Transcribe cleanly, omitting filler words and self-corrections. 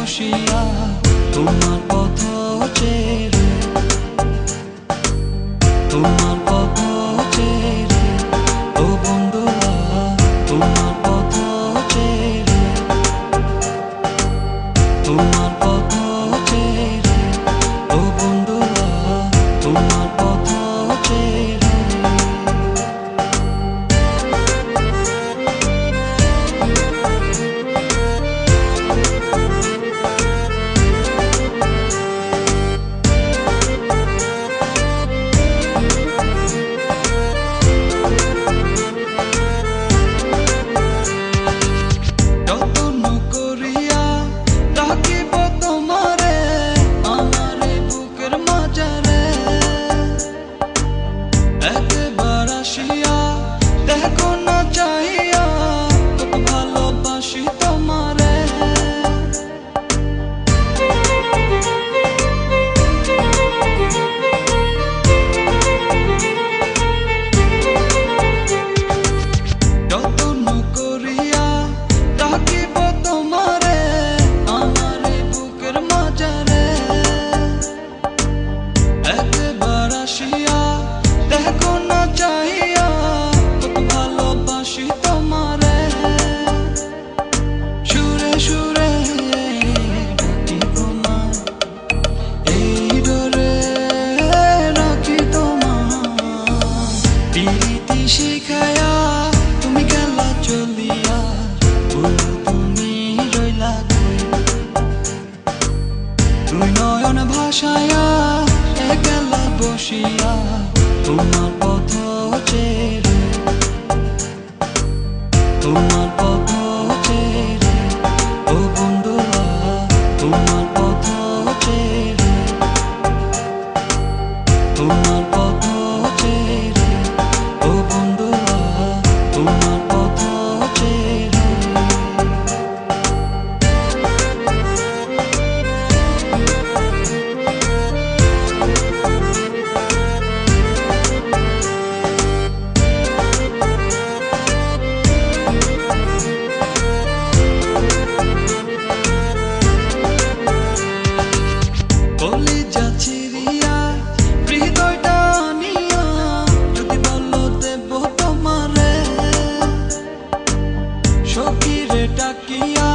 বসিয়া তোমার পথ চেয়ে, তোমার পথ চেয়ে ও বন্ধুরা, তোমার পথ চেয়ে, তোমার পথ চেয়ে ও বন্ধুরা, তোমার পথ চেয়ে। দেখো না চাহিয়া কত ভালোবাসি তোমারে, যত্ন করিয়া রাখিব তোমারে আমার বুকের মাঝারে। একবার আসিয়া দেখো না চাহিয়া তোমারে, সুরে সুরে ডাকি তোমার, এই ডোরে রাখি তোমার। প্রীতি শিখায়া তুমি গেলা চলিয়া, বলো তুমি রইলা কই, তুই নয়ন ভাসায়া গেলা বসিয়া তোমার পথ চেয়ে, তোমার পথ চেয়ে ও বন্ধুরা, তোমার পথ চেয়ে, তোমার পথ চেয়ে ও বন্ধুরা, তোমার পথ চেয়ে। কলিজা চিরিয়া হৃদয়টা আনিয়া যদি বলো দেব তোমারে, সখীরে ডাকিয়া